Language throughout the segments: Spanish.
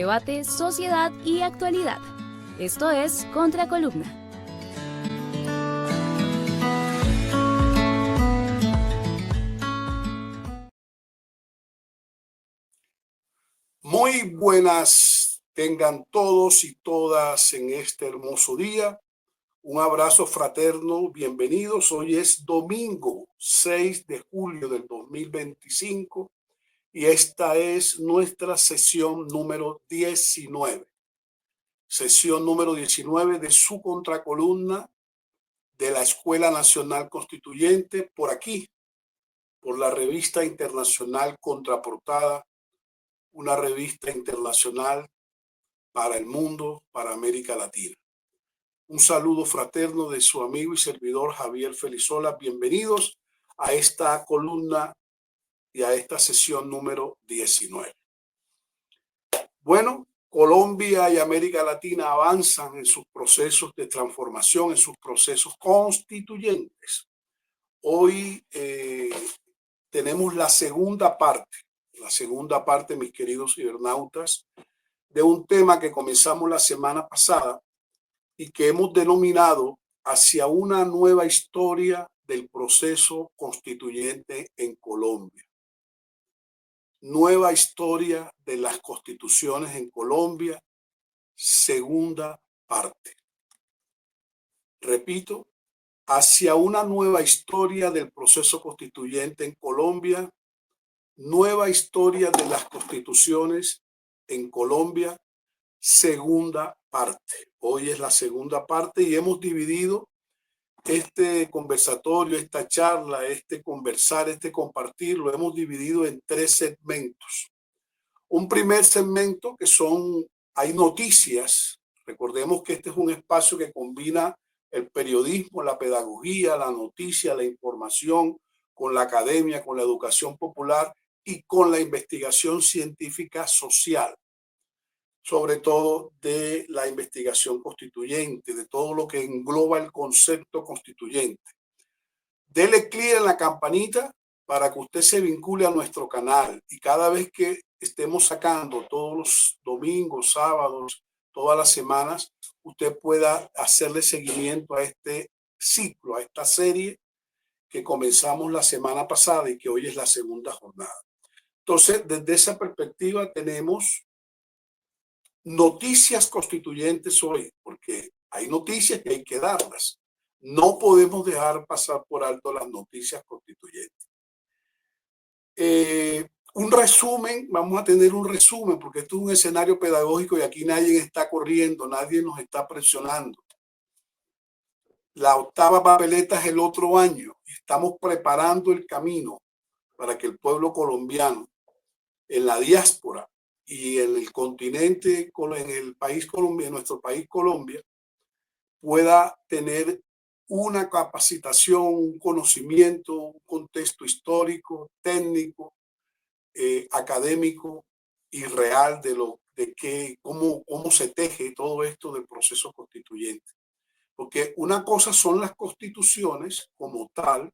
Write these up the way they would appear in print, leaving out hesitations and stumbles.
debate, sociedad y actualidad. Esto es Contracolumna. Muy buenas tengan todos y todas en este hermoso día. Un abrazo fraterno, bienvenidos. Hoy es domingo 6 de julio del 2025 y esta es nuestra sesión número 19. Sesión número 19 de su contracolumna de la Escuela Nacional Constituyente por aquí, por la revista internacional Contraportada, una revista internacional para el mundo, para América Latina. Un saludo fraterno de su amigo y servidor Javier Felizola. Bienvenidos a esta columna y a esta sesión número 19. Bueno, Colombia y América Latina avanzan en sus procesos de transformación, en sus procesos constituyentes. Hoy tenemos la segunda parte, mis queridos cibernautas, de un tema que comenzamos la semana pasada y que hemos denominado hacia una nueva historia del proceso constituyente en Colombia. Nueva historia de las constituciones en Colombia, segunda parte. Repito, hacia una nueva historia del proceso constituyente en Colombia, nueva historia de las constituciones en Colombia, segunda parte. Hoy es la segunda parte y hemos dividido este conversatorio, esta charla, este conversar, este compartir, lo hemos dividido en 3 segmentos. Un primer segmento que hay noticias. Recordemos que este es un espacio que combina el periodismo, la pedagogía, la noticia, la información, con la academia, con la educación popular y con la investigación científica social, sobre todo de la investigación constituyente, de todo lo que engloba el concepto constituyente. Dele clic en la campanita para que usted se vincule a nuestro canal y cada vez que estemos sacando todos los domingos, sábados, todas las semanas, usted pueda hacerle seguimiento a este ciclo, a esta serie que comenzamos la semana pasada y que hoy es la segunda jornada. Entonces, desde esa perspectiva tenemos noticias constituyentes hoy, porque hay noticias que hay que darlas. No podemos dejar pasar por alto las noticias constituyentes. Un resumen, vamos a tener un resumen, porque esto es un escenario pedagógico y aquí nadie está corriendo, nadie nos está presionando. La octava papeleta es el otro año. Estamos preparando el camino para que el pueblo colombiano, en la diáspora y en el continente, en el país Colombia, en nuestro país Colombia, pueda tener una capacitación, un conocimiento, un contexto histórico, técnico, académico y real de cómo se teje todo esto del proceso constituyente. Porque una cosa son las constituciones como tal,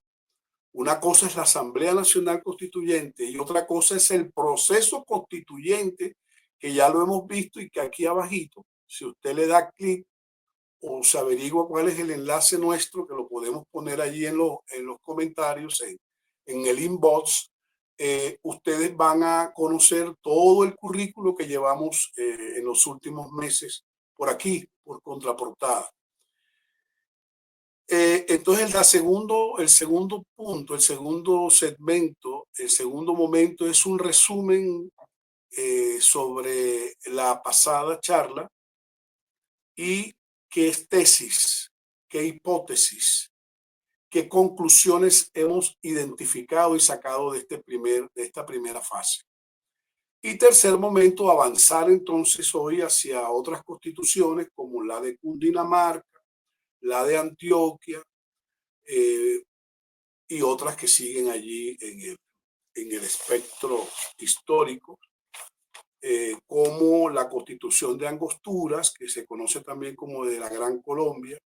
una cosa es la Asamblea Nacional Constituyente y otra cosa es el proceso constituyente, que ya lo hemos visto y que aquí abajito, si usted le da clic o se averigua cuál es el enlace nuestro, que lo podemos poner allí en los comentarios, en el inbox, ustedes van a conocer todo el currículo que llevamos en los últimos meses por aquí, por Contraportada. Entonces el segundo punto, el segundo segmento, el segundo momento es un resumen sobre la pasada charla y qué es tesis, qué hipótesis, qué conclusiones hemos identificado y sacado de esta primera fase. Y tercer momento, avanzar entonces hoy hacia otras constituciones como la de Cundinamarca, la de Antioquia y otras que siguen allí en el espectro histórico, como la Constitución de Angosturas, que se conoce también como de la Gran Colombia,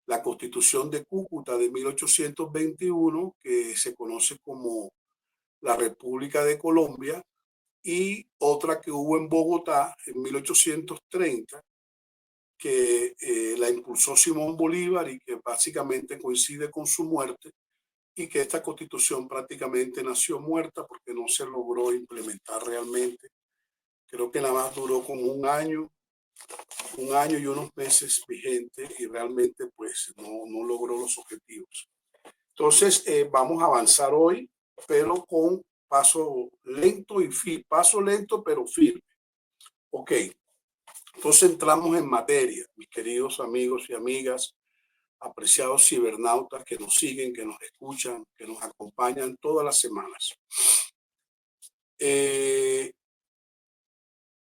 la Constitución de Cúcuta de 1821, que se conoce como la República de Colombia, y otra que hubo en Bogotá en 1830, que la impulsó Simón Bolívar y que básicamente coincide con su muerte, y que esta constitución prácticamente nació muerta porque no se logró implementar realmente. Creo que nada más duró como un año y unos meses vigente, y realmente pues no logró los objetivos. Entonces vamos a avanzar hoy, pero con paso lento y firme, paso lento pero firme. Ok, entonces entramos en materia, mis queridos amigos y amigas, apreciados cibernautas que nos siguen, que nos escuchan, que nos acompañan todas las semanas.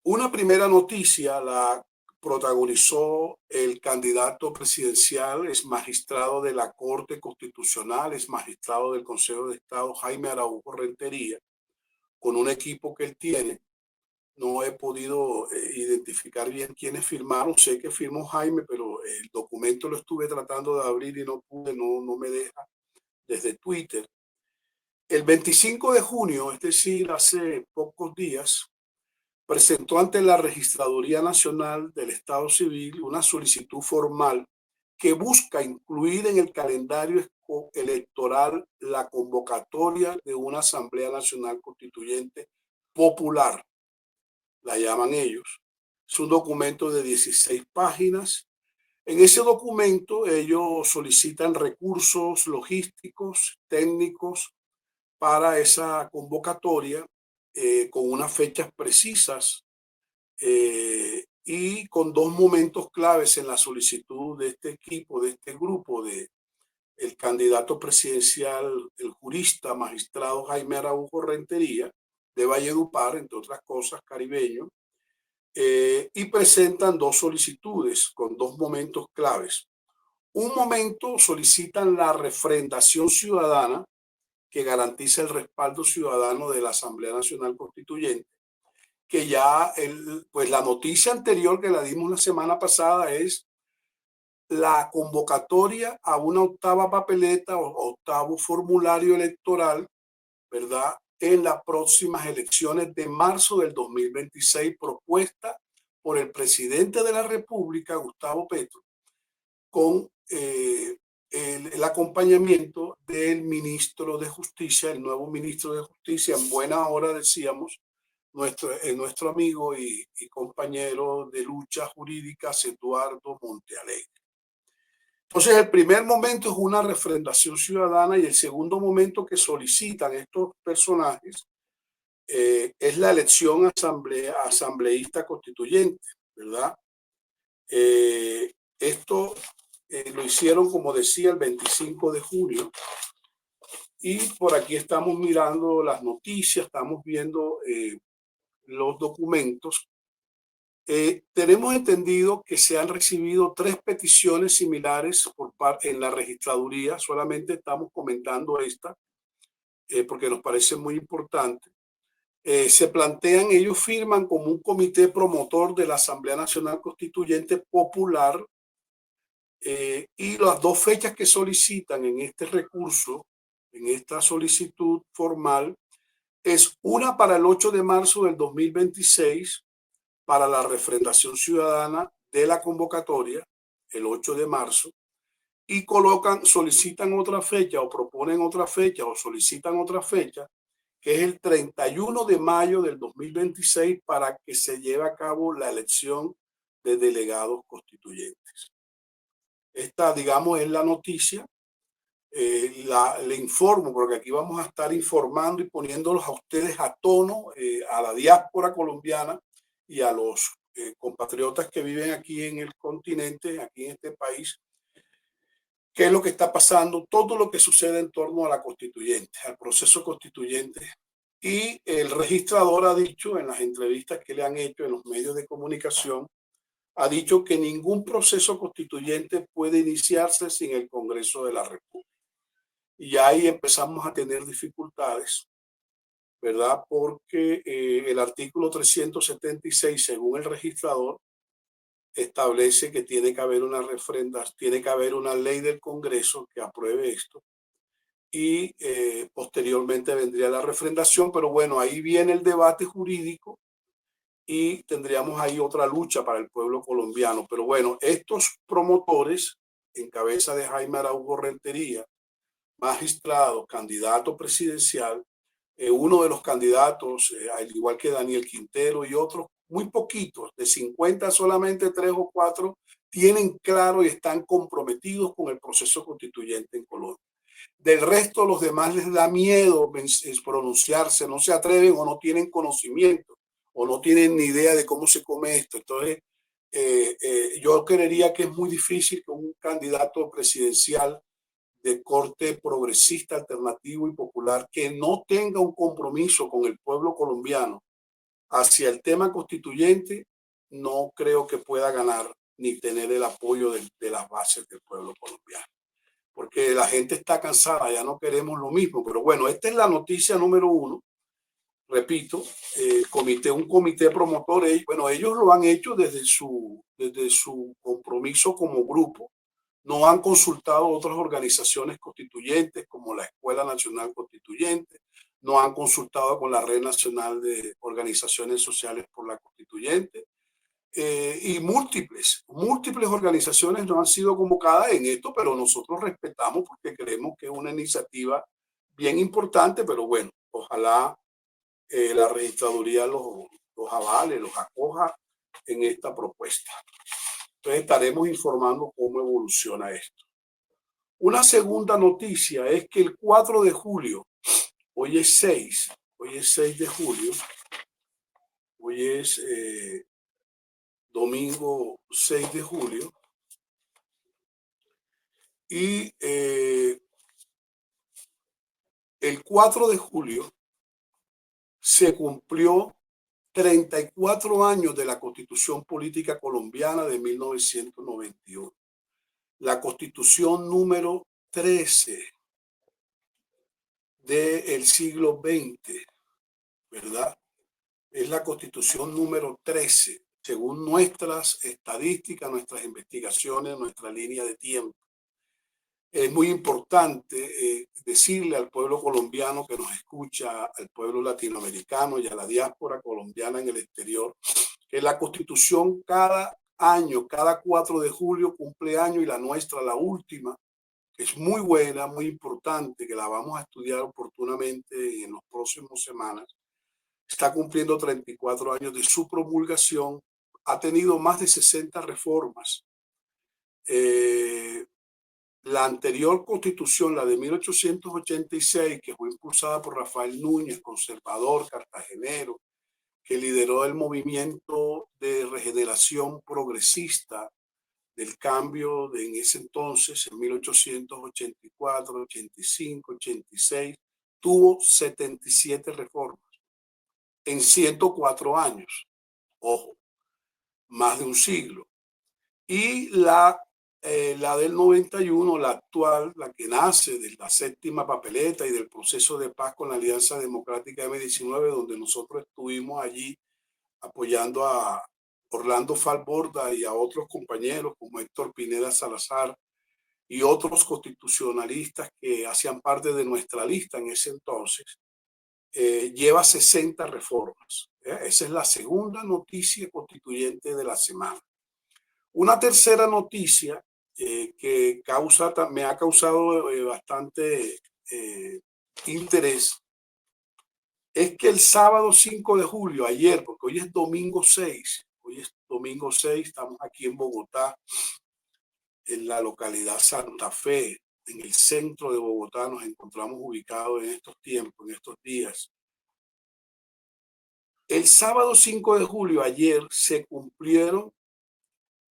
Una primera noticia la protagonizó el candidato presidencial, es magistrado de la Corte Constitucional, es magistrado del Consejo de Estado, Jaime Araújo Rentería, con un equipo que él tiene. No he podido identificar bien quiénes firmaron. Sé que firmó Jaime, pero el documento lo estuve tratando de abrir y no pude, no me deja desde Twitter. El 25 de junio, es decir, hace pocos días, presentó ante la Registraduría Nacional del Estado Civil una solicitud formal que busca incluir en el calendario electoral la convocatoria de una Asamblea Nacional Constituyente popular, la llaman ellos. Es un documento de 16 páginas. En ese documento ellos solicitan recursos logísticos, técnicos para esa convocatoria, con unas fechas precisas, y con dos momentos claves en la solicitud de este equipo, de este grupo, de el candidato presidencial, el jurista magistrado Jaime Araújo Rentería, de Valledupar, entre otras cosas, caribeño, y presentan dos solicitudes con dos momentos claves. Un momento solicitan la refrendación ciudadana que garantiza el respaldo ciudadano de la Asamblea Nacional Constituyente, que ya pues la noticia anterior que la dimos la semana pasada es la convocatoria a una octava papeleta o octavo formulario electoral, ¿verdad?, en las próximas elecciones de marzo del 2026, propuesta por el presidente de la República, Gustavo Petro, con el acompañamiento del ministro de Justicia, el nuevo ministro de Justicia, en buena hora decíamos, nuestro amigo y compañero de lucha jurídica, Eduardo Montealegre. Entonces, el primer momento es una refrendación ciudadana, y el segundo momento que solicitan estos personajes es la elección asambleísta constituyente, ¿verdad? Esto lo hicieron, como decía, el 25 de junio, y por aquí estamos mirando las noticias, estamos viendo los documentos. Tenemos entendido que se han recibido 3 peticiones similares en la registraduría. Solamente estamos comentando esta porque nos parece muy importante. Se plantean, ellos firman como un comité promotor de la Asamblea Nacional Constituyente Popular, y las dos fechas que solicitan en este recurso, en esta solicitud formal, es una para el 8 de marzo del 2026, para la refrendación ciudadana de la convocatoria, el 8 de marzo, y solicitan otra fecha o proponen otra fecha o solicitan otra fecha, que es el 31 de mayo del 2026, para que se lleve a cabo la elección de delegados constituyentes. Esta, digamos, es la noticia. Le informo, porque aquí vamos a estar informando y poniéndolos a ustedes a tono, a la diáspora colombiana y a los compatriotas que viven aquí en el continente, aquí en este país, qué es lo que está pasando, todo lo que sucede en torno a la constituyente, al proceso constituyente. Y el registrador ha dicho en las entrevistas que le han hecho en los medios de comunicación, ha dicho que ningún proceso constituyente puede iniciarse sin el Congreso de la República. Y ahí empezamos a tener dificultades, ¿verdad? Porque el artículo 376, según el registrador, establece que tiene que haber una refrenda, tiene que haber una ley del Congreso que apruebe esto. y posteriormente vendría la refrendación, pero bueno, ahí viene el debate jurídico y tendríamos ahí otra lucha para el pueblo colombiano. Pero bueno, estos promotores, en cabeza de Jaime Araújo Rentería, magistrado, candidato presidencial, uno de los candidatos, al igual que Daniel Quintero y otros, muy poquitos, de 50 solamente 3 o 4, tienen claro y están comprometidos con el proceso constituyente en Colombia. Del resto, los demás les da miedo pronunciarse, no se atreven o no tienen conocimiento o no tienen ni idea de cómo se come esto. Entonces, yo creería que es muy difícil que un candidato presidencial de corte progresista, alternativo y popular que no tenga un compromiso con el pueblo colombiano hacia el tema constituyente, no creo que pueda ganar ni tener el apoyo de las bases del pueblo colombiano. Porque la gente está cansada, ya no queremos lo mismo. Pero bueno, esta es la noticia número 1. Repito, un comité promotor, bueno, ellos lo han hecho desde su compromiso como grupo. No han consultado otras organizaciones constituyentes como la Escuela Nacional Constituyente, no han consultado con la Red Nacional de Organizaciones Sociales por la Constituyente, y múltiples organizaciones no han sido convocadas en esto, pero nosotros respetamos porque creemos que es una iniciativa bien importante, pero bueno, ojalá la registraduría los avale, los acoja en esta propuesta. Entonces estaremos informando cómo evoluciona esto. Una segunda noticia es que el 4 de julio, hoy es 6 de julio, hoy es domingo 6 de julio, y el 4 de julio se cumplió 34 años de la Constitución Política Colombiana de 1991. La Constitución número 13 del siglo XX, ¿verdad? Es la Constitución número 13, según nuestras estadísticas, nuestras investigaciones, nuestra línea de tiempo. Es muy importante decirle al pueblo colombiano que nos escucha, al pueblo latinoamericano y a la diáspora colombiana en el exterior, que la Constitución cada año, cada 4 de julio cumple año, y la nuestra, la última, que es muy buena, muy importante, que la vamos a estudiar oportunamente en las próximas semanas, está cumpliendo 34 años de su promulgación, ha tenido más de 60 reformas. La anterior constitución, la de 1886, que fue impulsada por Rafael Núñez, conservador, cartagenero, que lideró el movimiento de regeneración progresista del cambio en ese entonces, en 1884, 85, 86, tuvo 77 reformas en 104 años. Ojo, más de un siglo. Y la del 91, la actual, la que nace de la séptima papeleta y del proceso de paz con la Alianza Democrática M19, donde nosotros estuvimos allí apoyando a Orlando Falborda y a otros compañeros como Héctor Pineda Salazar y otros constitucionalistas que hacían parte de nuestra lista en ese entonces, lleva 60 reformas. Esa es la segunda noticia constituyente de la semana. Una tercera noticia que me ha causado bastante interés es que el sábado 5 de julio, ayer, porque hoy es domingo 6, estamos aquí en Bogotá, en la localidad Santa Fe, en el centro de Bogotá, nos encontramos ubicados en estos tiempos, en estos días. El sábado 5 de julio, ayer, se cumplieron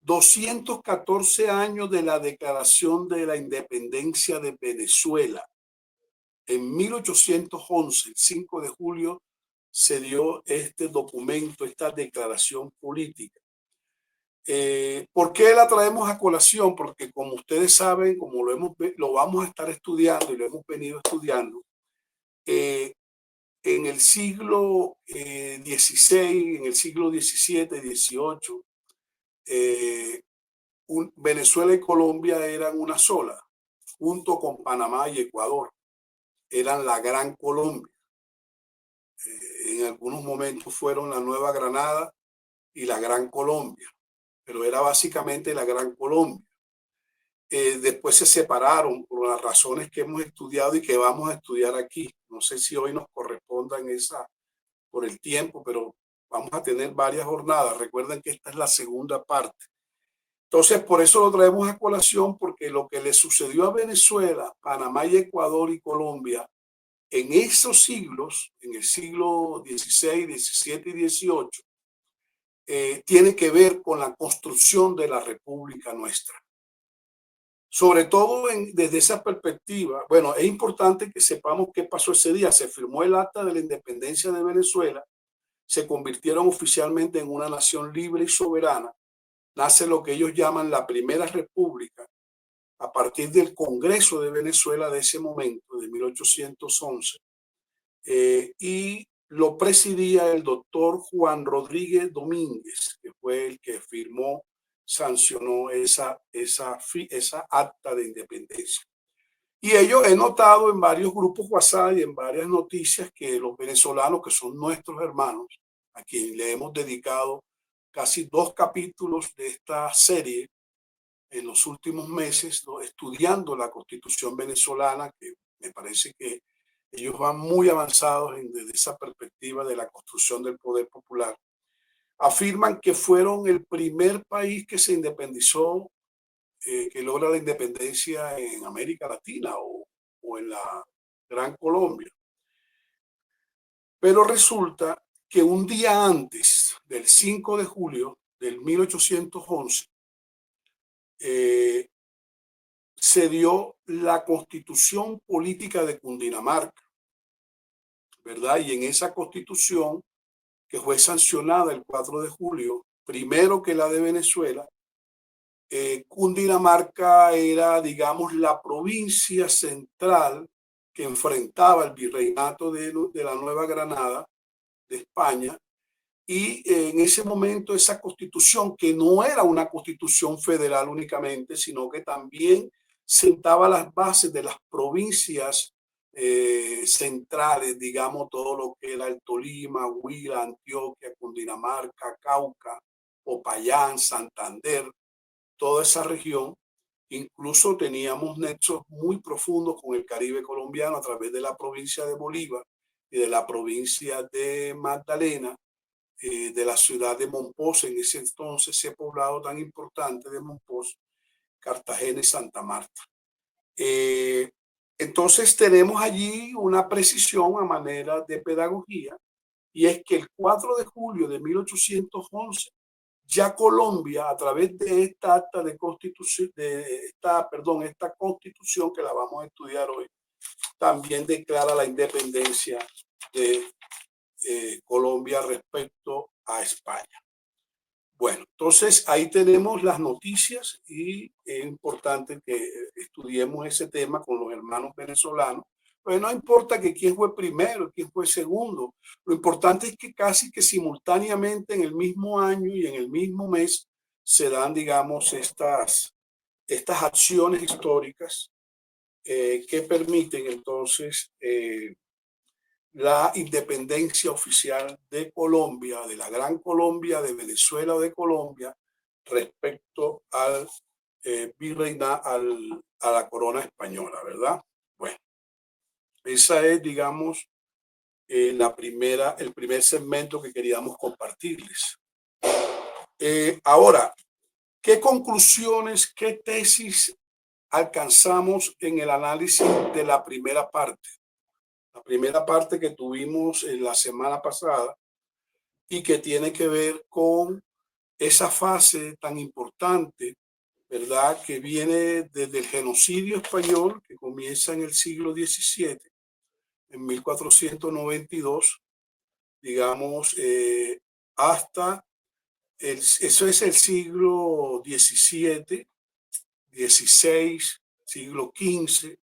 214 años de la Declaración de la Independencia de Venezuela. En 1811, el 5 de julio, se dio este documento, esta declaración política. ¿Por qué la traemos a colación? Porque como ustedes saben, como lo vamos a estar estudiando y lo hemos venido estudiando, en el siglo XVI, en el siglo XVII, XVIII, Venezuela y Colombia eran una sola, junto con Panamá y Ecuador. eran la Gran Colombia. En algunos momentos fueron la Nueva Granada y la Gran Colombia, pero era básicamente la Gran Colombia. Después se separaron por las razones que hemos estudiado y que vamos a estudiar aquí. No sé si hoy nos correspondan esa por el tiempo, pero vamos a tener varias jornadas. Recuerden que esta es la segunda parte. Entonces, por eso lo traemos a colación, porque lo que le sucedió a Venezuela, Panamá y Ecuador y Colombia en esos siglos, en el siglo XVI, XVII y XVIII, tiene que ver con la construcción de la República nuestra. Sobre todo desde esa perspectiva, bueno, es importante que sepamos qué pasó ese día. Se firmó el acta de la independencia de Venezuela, se convirtieron oficialmente en una nación libre y soberana. Nace lo que ellos llaman la Primera República, a partir del Congreso de Venezuela de ese momento, de 1811, y lo presidía el doctor Juan Rodríguez Domínguez, que fue el que firmó, sancionó esa acta de independencia. Y ello he notado en varios grupos WhatsApp y en varias noticias que los venezolanos, que son nuestros hermanos, a quienes le hemos dedicado casi 2 capítulos de esta serie en los últimos meses, ¿no?, estudiando la Constitución venezolana, que me parece que ellos van muy avanzados desde esa perspectiva de la construcción del poder popular. Afirman que fueron el primer país que se independizó, que logra la independencia en América Latina o en la Gran Colombia. Pero resulta que un día antes del 5 de julio del 1811, se dio la Constitución Política de Cundinamarca, ¿verdad? Y en esa Constitución, que fue sancionada el 4 de julio, primero que la de Venezuela, Cundinamarca era, digamos, la provincia central que enfrentaba el virreinato de la Nueva Granada, de España, y en ese momento esa constitución, que no era una constitución federal únicamente, sino que también sentaba las bases de las provincias centrales, digamos, todo lo que era el Tolima, Huila, Antioquia, Cundinamarca, Cauca, Popayán, Santander, toda esa región. Incluso teníamos nexos muy profundos con el Caribe colombiano a través de la provincia de Bolívar y de la provincia de Magdalena, de la ciudad de Mompox, en ese entonces, ese poblado tan importante de Mompox, Cartagena y Santa Marta. Entonces tenemos allí una precisión a manera de pedagogía, y es que el 4 de julio de 1811, ya Colombia, a través de esta acta de constitución, esta constitución que la vamos a estudiar hoy, también declara la independencia de Colombia respecto a España. Bueno, entonces ahí tenemos las noticias y es importante que estudiemos ese tema con los hermanos venezolanos. Pues no importa que quién fue primero, quién fue segundo. Lo importante es que casi que simultáneamente en el mismo año y en el mismo mes se dan, digamos, estas acciones históricas que permiten entonces la independencia oficial de Colombia, de la Gran Colombia, de Venezuela o de Colombia, respecto al a la corona española, ¿verdad? Bueno, esa es, digamos, el primer segmento que queríamos compartirles. Ahora, ¿qué conclusiones, qué tesis alcanzamos en el análisis de la primera parte? La primera parte que tuvimos en la semana pasada y que tiene que ver con esa fase tan importante, ¿verdad?, que viene desde el genocidio español, que comienza en el siglo XVII, en 1492, digamos, hasta eso es el siglo XVII, XVI, siglo XV,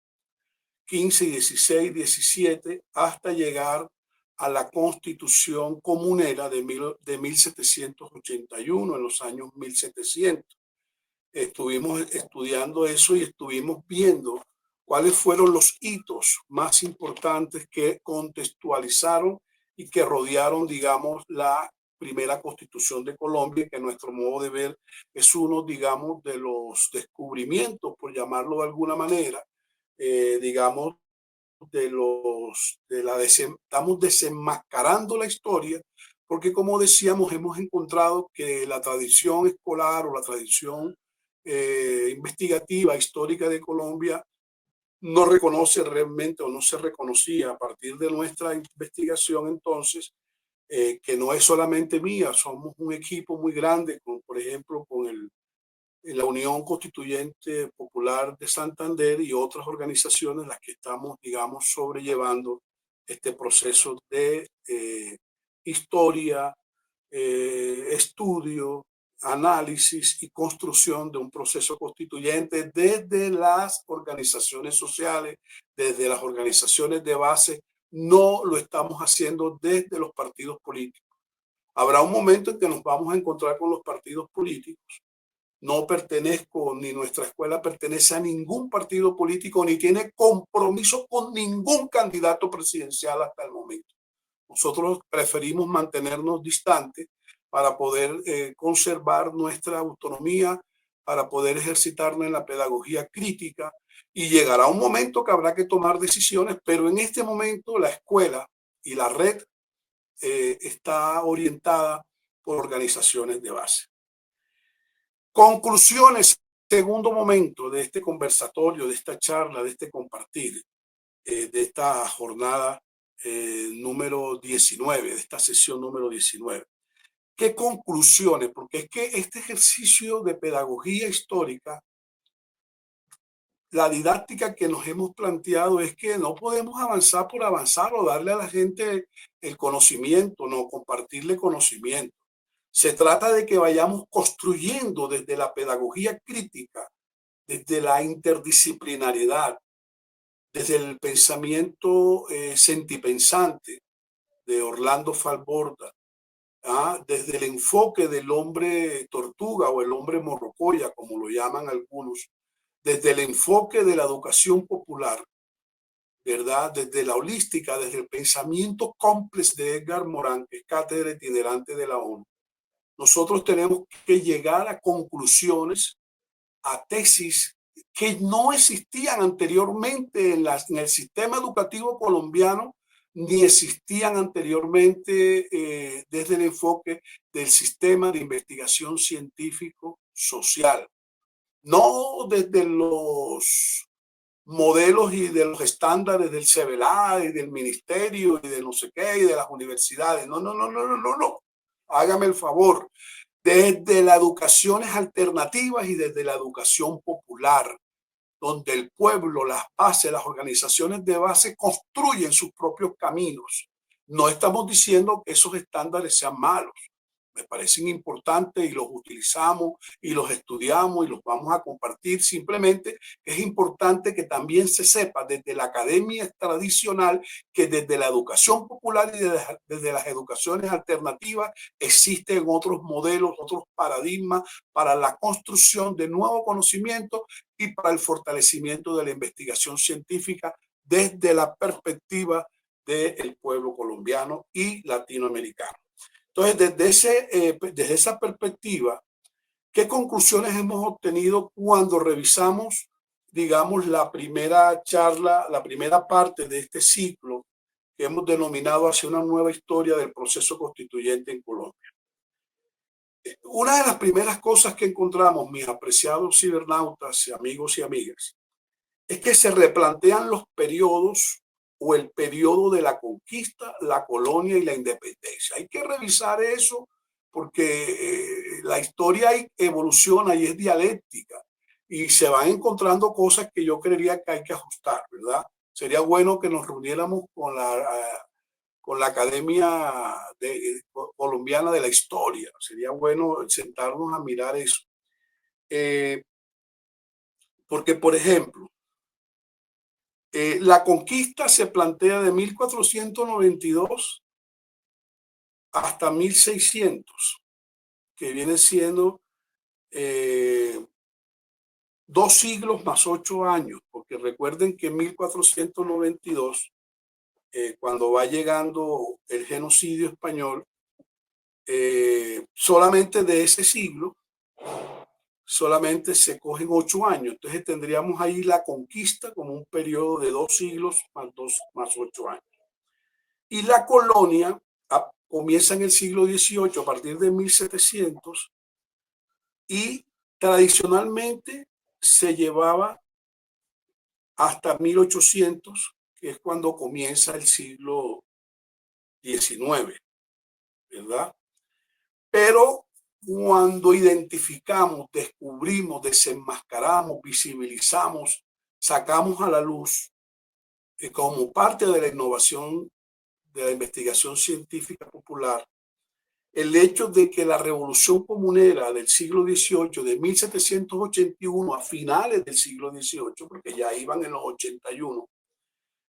XVI, XVII, hasta llegar a la Constitución Comunera de 1781, en los años 1700. Estuvimos estudiando eso y estuvimos viendo cuáles fueron los hitos más importantes que contextualizaron y que rodearon, digamos, la primera constitución de Colombia, que a nuestro modo de ver es uno, digamos, de los descubrimientos, por llamarlo de alguna manera, digamos, estamos desenmascarando la historia, porque como decíamos, hemos encontrado que la tradición escolar o la tradición investigativa histórica de Colombia no reconoce realmente o no se reconocía a partir de nuestra investigación entonces, que no es solamente mía, somos un equipo muy grande, por ejemplo, con la Unión Constituyente Popular de Santander y otras organizaciones las que estamos, digamos, sobrellevando este proceso de historia, estudio, análisis y construcción de un proceso constituyente desde las organizaciones sociales, desde las organizaciones de base. No lo estamos haciendo desde los partidos políticos. Habrá un momento en que nos vamos a encontrar con los partidos políticos. No pertenezco, ni nuestra escuela pertenece a ningún partido político, ni tiene compromiso con ningún candidato presidencial hasta el momento. Nosotros preferimos mantenernos distantes para poder conservar nuestra autonomía, para poder ejercitarnos en la pedagogía crítica, y llegará un momento que habrá que tomar decisiones, pero en este momento la escuela y la red está orientada por organizaciones de base. Conclusiones, segundo momento de este conversatorio, de esta charla, de este compartir, de esta jornada número 19, de esta sesión número 19. ¿Qué conclusiones? Porque es que este ejercicio de pedagogía histórica, la didáctica que nos hemos planteado es que no podemos avanzar por avanzar o darle a la gente el conocimiento, no compartirle conocimiento. Se trata de que vayamos construyendo desde la pedagogía crítica, desde la interdisciplinariedad, desde el pensamiento sentipensante de Orlando Falborda, desde el enfoque del hombre tortuga o el hombre morrocoya, como lo llaman algunos, desde el enfoque de la educación popular, ¿verdad? Desde la holística, desde el pensamiento complex de Edgar Morin, que es cátedra itinerante de la ONU. Nosotros tenemos que llegar a conclusiones, a tesis que no existían anteriormente en el sistema educativo colombiano, ni existían anteriormente desde el enfoque del sistema de investigación científico social. No desde los modelos y de los estándares del CEBELA y del ministerio y de no sé qué y de las universidades. No, no, no, no, no, no, no. Hágame el favor. Desde las educaciones alternativas y desde la educación popular, donde el pueblo, las bases, las organizaciones de base construyen sus propios caminos. No estamos diciendo que esos estándares sean malos. Me parecen importantes y los utilizamos y los estudiamos y los vamos a compartir. Simplemente es importante que también se sepa desde la academia tradicional que desde la educación popular y desde las educaciones alternativas existen otros modelos, otros paradigmas para la construcción de nuevo conocimiento y para el fortalecimiento de la investigación científica desde la perspectiva del pueblo colombiano y latinoamericano. Entonces, desde esa perspectiva, ¿qué conclusiones hemos obtenido cuando revisamos, digamos, la primera charla, la primera parte de este ciclo que hemos denominado hacia una nueva historia del proceso constituyente en Colombia? Una de las primeras cosas que encontramos, mis apreciados cibernautas, amigos y amigas, es que se replantean los periodos o el periodo de la conquista, la colonia y la independencia. Hay que revisar eso porque la historia evoluciona y es dialéctica y se van encontrando cosas que yo creería que hay que ajustar, ¿verdad? Sería bueno que nos reuniéramos con la Academia Colombiana de la Historia. Sería bueno sentarnos a mirar eso. Porque, por ejemplo, la conquista se plantea de 1492 hasta 1600, que viene siendo 2 siglos más 8 años, porque recuerden que en 1492, cuando va llegando el genocidio español, solamente de ese siglo, solamente se cogen 8 años. Entonces tendríamos ahí la conquista como un periodo de 2 siglos más 2 más 8 años. Y la colonia comienza en el siglo XVIII a partir de 1700 y tradicionalmente se llevaba hasta 1800, que es cuando comienza el siglo XIX, ¿verdad? Pero cuando identificamos, descubrimos, desenmascaramos, visibilizamos, sacamos a la luz, como parte de la innovación de la investigación científica popular, el hecho de que la revolución comunera del siglo XVIII, de 1781 a finales del siglo XVIII, porque ya iban en los 81,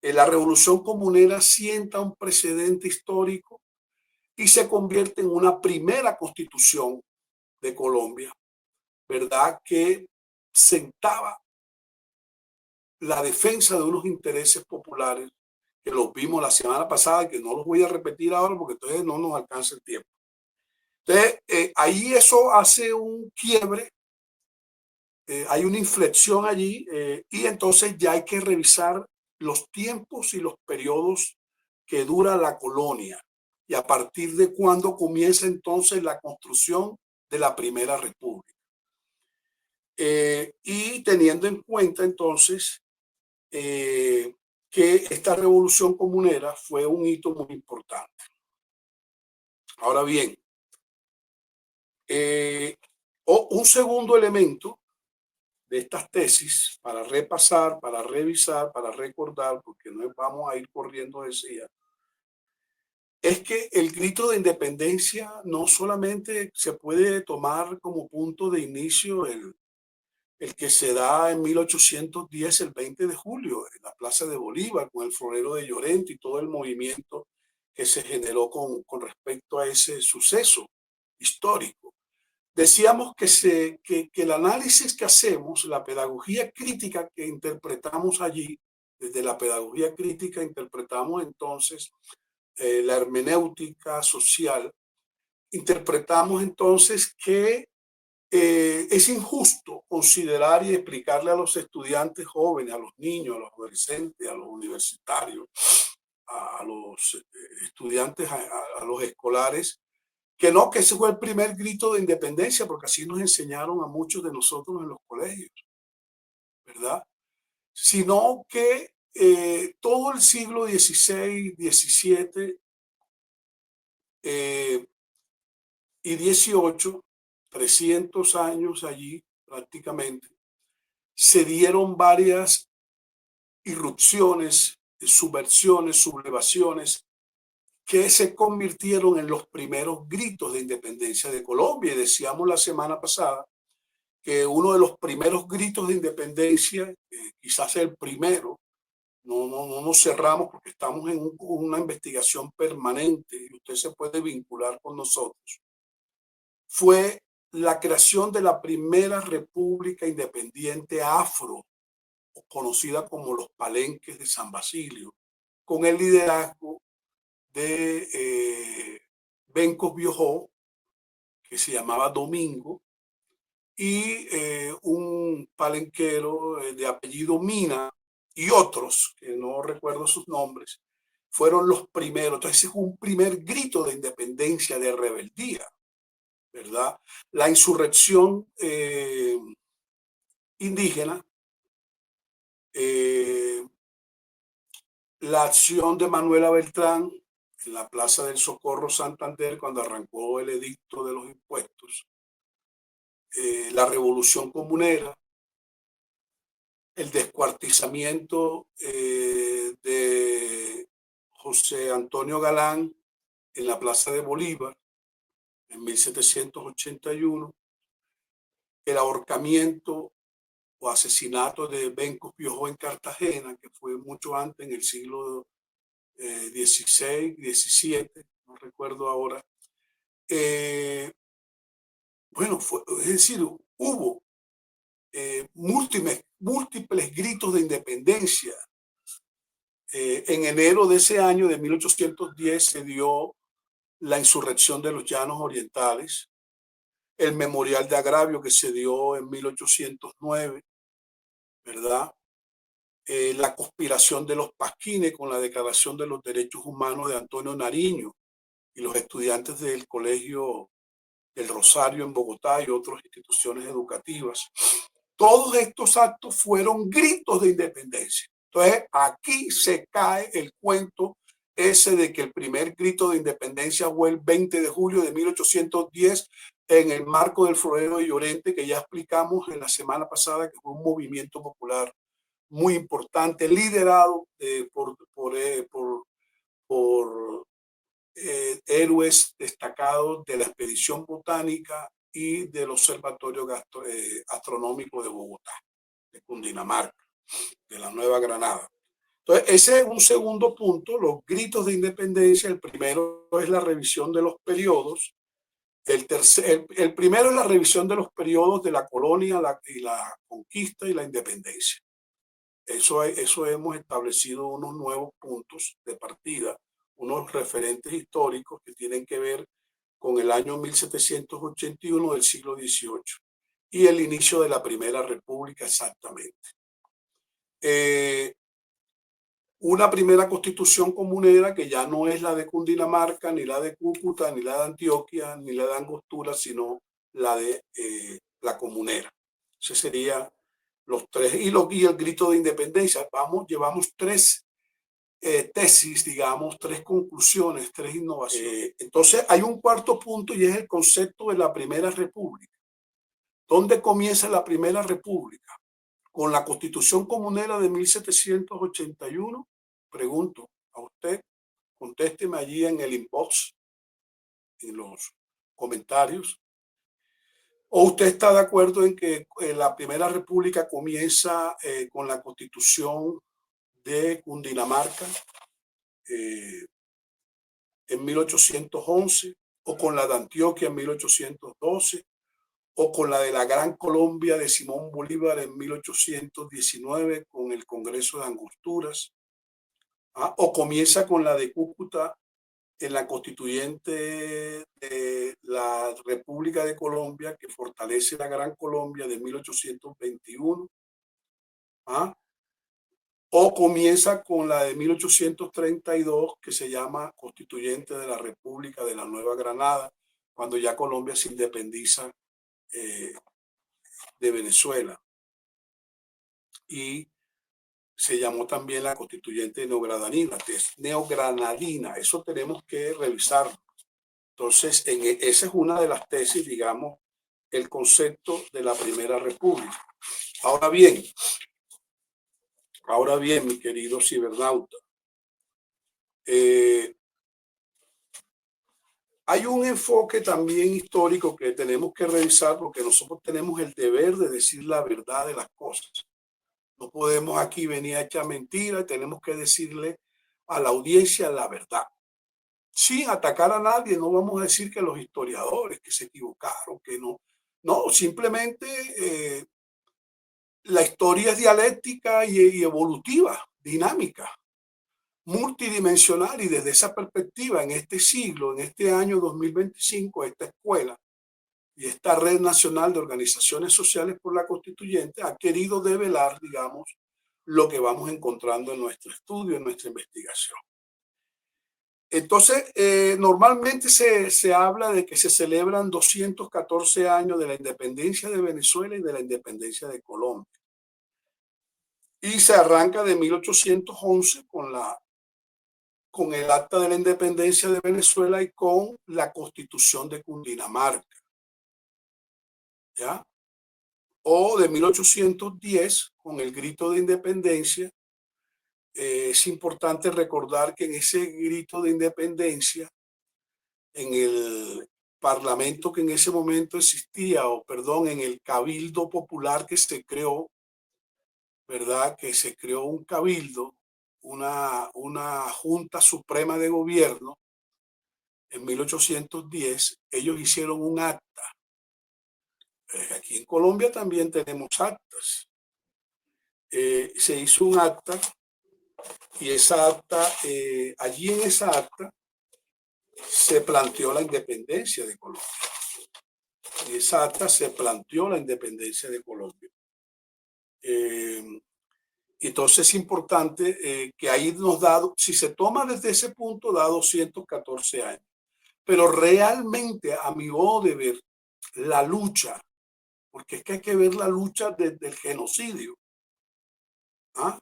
la revolución comunera sienta un precedente histórico y se convierte en una primera constitución de Colombia, ¿verdad? Que sentaba la defensa de unos intereses populares que los vimos la semana pasada y que no los voy a repetir ahora porque entonces no nos alcanza el tiempo. Entonces, ahí eso hace un quiebre, hay una inflexión allí, y entonces ya hay que revisar los tiempos y los periodos que dura la colonia y a partir de cuándo comienza entonces la construcción de la Primera República. Y teniendo en cuenta entonces que esta revolución comunera fue un hito muy importante. Ahora bien, un segundo elemento de estas tesis para repasar, para revisar, para recordar, porque no vamos a ir corriendo, decía, es que el grito de independencia no solamente se puede tomar como punto de inicio el que se da en 1810, el 20 de julio, en la Plaza de Bolívar, con el florero de Llorente y todo el movimiento que se generó con respecto a ese suceso histórico. Decíamos que el análisis que hacemos, la pedagogía crítica que interpretamos allí, desde la pedagogía crítica interpretamos entonces la hermenéutica social, interpretamos entonces que es injusto considerar y explicarle a los estudiantes jóvenes, a los niños, a los adolescentes, a los universitarios, a los estudiantes, a los escolares, que no, que ese fue el primer grito de independencia, porque así nos enseñaron a muchos de nosotros en los colegios, ¿verdad? Sino que todo el siglo XVI, XVII y XVIII, 300 años allí prácticamente, se dieron varias irrupciones, subversiones, sublevaciones, que se convirtieron en los primeros gritos de independencia de Colombia. Y decíamos la semana pasada que uno de los primeros gritos de independencia, quizás el primero, no nos cerramos porque estamos en una investigación permanente y usted se puede vincular con nosotros, fue la creación de la primera república independiente afro, conocida como los Palenques de San Basilio, con el liderazgo de Bencos Biojó, que se llamaba Domingo, y un palenquero de apellido Mina y otros, que no recuerdo sus nombres, fueron los primeros. Entonces es un primer grito de independencia, de rebeldía, ¿verdad? La insurrección indígena, la acción de Manuela Beltrán en la Plaza del Socorro Santander cuando arrancó el edicto de los impuestos, la revolución comunera, el descuartizamiento de José Antonio Galán en la Plaza de Bolívar en 1781, el ahorcamiento o asesinato de Bencos Biojó en Cartagena, que fue mucho antes, en el siglo XVI, XVII, no recuerdo ahora. Bueno, es decir, hubo múltiples gritos de independencia. En enero de ese año, de 1810, se dio la insurrección de los Llanos Orientales, el memorial de agravio que se dio en 1809, ¿verdad? La conspiración de los Pasquines con la Declaración de los Derechos Humanos de Antonio Nariño y los estudiantes del Colegio del Rosario en Bogotá y otras instituciones educativas. Todos estos actos fueron gritos de independencia. Entonces, aquí se cae el cuento ese de que el primer grito de independencia fue el 20 de julio de 1810 en el marco del Florero de Llorente, que ya explicamos en la semana pasada, que fue un movimiento popular muy importante, liderado por héroes destacados de la expedición botánica y del Observatorio Astronómico de Bogotá, de Cundinamarca, de la Nueva Granada. Entonces, ese es un segundo punto, los gritos de independencia. El primero es la revisión de los periodos. El primero es la revisión de los periodos de la colonia y la conquista y la independencia. Eso hemos establecido unos nuevos puntos de partida, unos referentes históricos que tienen que ver con el año 1781 del siglo XVIII y el inicio de la Primera República exactamente. Una primera constitución comunera que ya no es la de Cundinamarca, ni la de Cúcuta, ni la de Antioquia, ni la de Angostura, sino la de la comunera. Ese sería los tres, y el grito de independencia. Llevamos tres tesis, digamos, tres conclusiones, tres innovaciones. Entonces hay un cuarto punto y es el concepto de la Primera República. ¿Dónde comienza la Primera República? Con la Constitución Comunera de 1781. Pregunto a usted, contésteme allí en el inbox, en los comentarios. ¿O usted está de acuerdo en que la Primera República comienza con la Constitución de Cundinamarca en 1811, o con la de Antioquia en 1812, o con la de la Gran Colombia de Simón Bolívar en 1819 con el Congreso de Angosturas, o comienza con la de Cúcuta en la constituyente de la República de Colombia que fortalece la Gran Colombia de 1821, o comienza con la de 1832 que se llama Constituyente de la República de la Nueva Granada, cuando ya Colombia se independiza de Venezuela, y se llamó también la Constituyente neogranadina. Eso tenemos que revisar. Entonces, esa es una de las tesis, digamos, el concepto de la Primera República. Ahora bien, mi querido cibernauta, hay un enfoque también histórico que tenemos que revisar, porque nosotros tenemos el deber de decir la verdad de las cosas. No podemos aquí venir a echar mentiras, tenemos que decirle a la audiencia la verdad. Sin atacar a nadie, no vamos a decir que los historiadores que se equivocaron, que no. No, simplemente la historia es dialéctica y evolutiva, dinámica, multidimensional, y desde esa perspectiva, en este siglo, en este año 2025, esta escuela y esta red nacional de organizaciones sociales por la Constituyente ha querido develar, digamos, lo que vamos encontrando en nuestro estudio, en nuestra investigación. Entonces, normalmente se habla de que se celebran 214 años de la independencia de Venezuela y de la independencia de Colombia. Y se arranca de 1811 con el Acta de la Independencia de Venezuela y con la Constitución de Cundinamarca, ¿ya? O de 1810 con el Grito de Independencia. Es importante recordar que en ese grito de independencia, en el parlamento que en ese momento existía, en el cabildo popular que se creó, ¿verdad? Que se creó un cabildo, una junta suprema de gobierno en 1810, ellos hicieron un acta Aquí en Colombia también tenemos actas. Se hizo un acta y esa acta, allí en esa acta se planteó la independencia de Colombia. En esa acta se planteó la independencia de Colombia. Entonces es importante que ahí nos da, si se toma desde ese punto, da 214 años. Pero realmente, a mi modo de ver, la lucha, porque es que hay que ver la lucha desde el genocidio, ¿ah?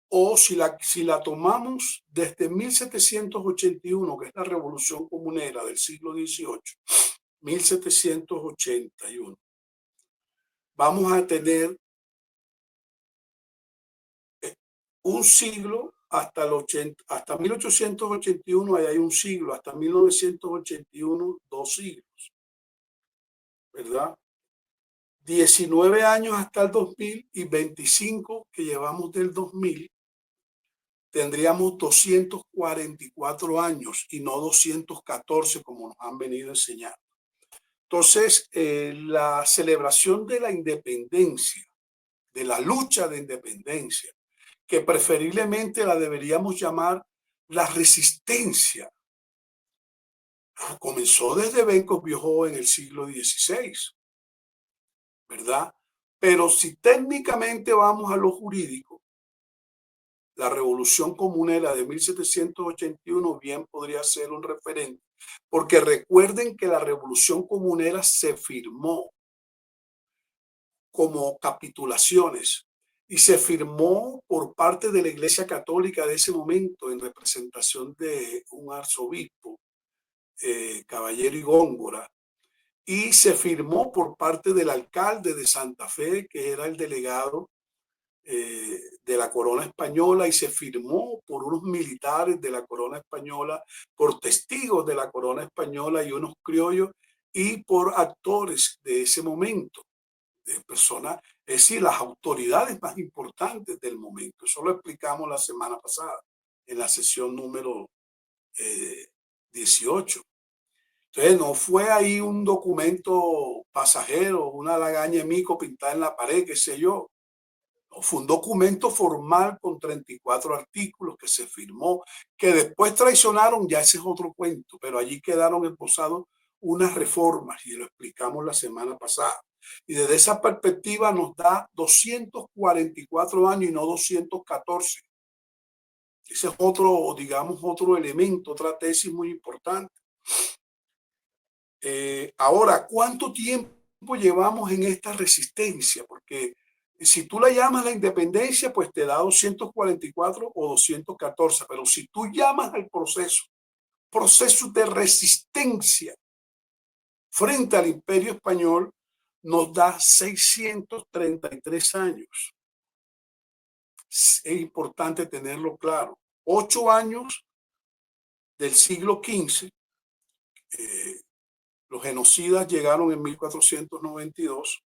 O si la tomamos desde 1781, que es la Revolución Comunera del siglo XVIII, 1781, vamos a tener un siglo hasta, hasta 1881, ahí hay un siglo, hasta 1981, 2 siglos, ¿verdad? 19 años hasta el 2000 y 25 que llevamos del 2000, tendríamos 244 años y no 214 como nos han venido enseñando. Entonces, la celebración de la independencia, de la lucha de independencia, que preferiblemente la deberíamos llamar la resistencia, comenzó desde Benco Viejo en el siglo XVI, ¿verdad? Pero si técnicamente vamos a lo jurídico, la Revolución Comunera de 1781 bien podría ser un referente, porque recuerden que la Revolución Comunera se firmó como capitulaciones y se firmó por parte de la Iglesia Católica de ese momento en representación de un arzobispo, Caballero y Góngora, y se firmó por parte del alcalde de Santa Fe, que era el delegado de la corona española, y se firmó por unos militares de la corona española, por testigos de la corona española y unos criollos, y por actores de ese momento, de personas, es decir, las autoridades más importantes del momento. Eso lo explicamos la semana pasada en la sesión número 18. Entonces no fue ahí un documento pasajero, una lagaña de mico pintada en la pared, qué sé yo. No, fue un documento formal con 34 artículos que se firmó, que después traicionaron, ya ese es otro cuento, pero allí quedaron esbozados unas reformas y lo explicamos la semana pasada. Y desde esa perspectiva nos da 244 años y no 214. Ese es otro, digamos, otro elemento, otra tesis muy importante. Ahora, ¿cuánto tiempo llevamos en esta resistencia? Porque si tú la llamas la independencia, pues te da 244 o 214, pero si tú llamas al proceso de resistencia frente al Imperio Español, nos da 633 años. Es importante tenerlo claro. 8 años del siglo XV, los genocidas llegaron en 1492,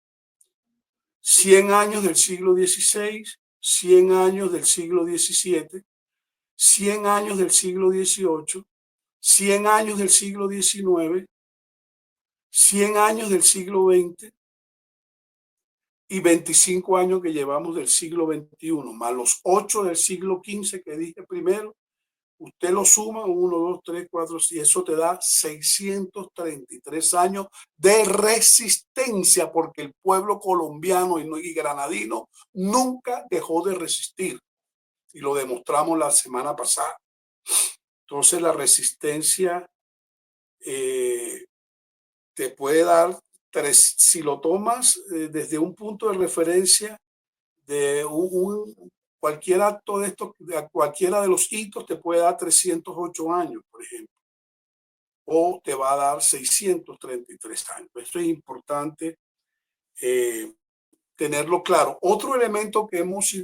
100 años del siglo XVI, 100 años del siglo XVII, 100 años del siglo XVIII, 100 años del siglo XIX, 100 años del siglo XX y 25 años que llevamos del siglo XXI, más los 8 del siglo XV que dije primero. Usted lo suma, 1, 2, 3, 4, y eso te da 633 años de resistencia, porque el pueblo colombiano y granadino nunca dejó de resistir. Y lo demostramos la semana pasada. Entonces la resistencia te puede dar si lo tomas desde un punto de referencia de cualquier acto de estos, cualquiera de los hitos te puede dar 308 años, por ejemplo, o te va a dar 633 años. Esto es importante tenerlo claro. Otro elemento que hemos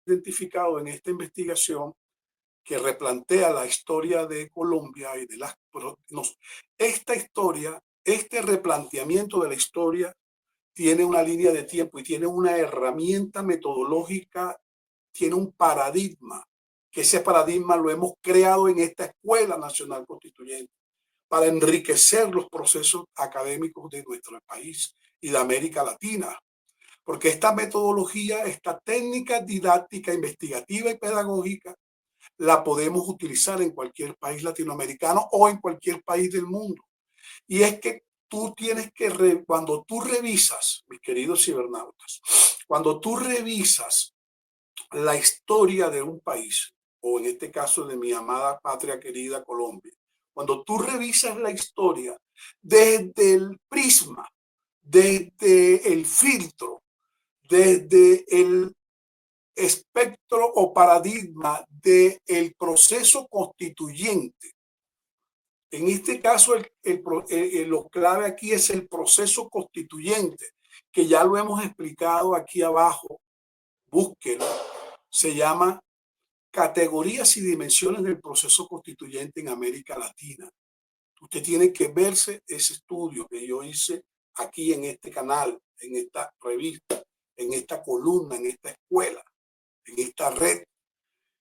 identificado en esta investigación que replantea la historia de Colombia y de esta historia, este replanteamiento de la historia tiene una línea de tiempo y tiene una herramienta metodológica, tiene un paradigma, que ese paradigma lo hemos creado en esta Escuela Nacional Constituyente, para enriquecer los procesos académicos de nuestro país y de América Latina. Porque esta metodología, esta técnica didáctica, investigativa y pedagógica, la podemos utilizar en cualquier país latinoamericano o en cualquier país del mundo. Y es que tú tienes que, cuando tú revisas, mis queridos cibernautas, cuando tú revisas la historia de un país, o en este caso de mi amada patria querida Colombia, cuando tú revisas la historia desde el prisma, desde el filtro, desde el espectro o paradigma del proceso constituyente. En este caso, lo clave aquí es el proceso constituyente, que ya lo hemos explicado aquí abajo, búsquelo, se llama Categorías y Dimensiones del Proceso Constituyente en América Latina. Usted tiene que verse ese estudio que yo hice aquí en este canal, en esta revista, en esta columna, en esta escuela, en esta red.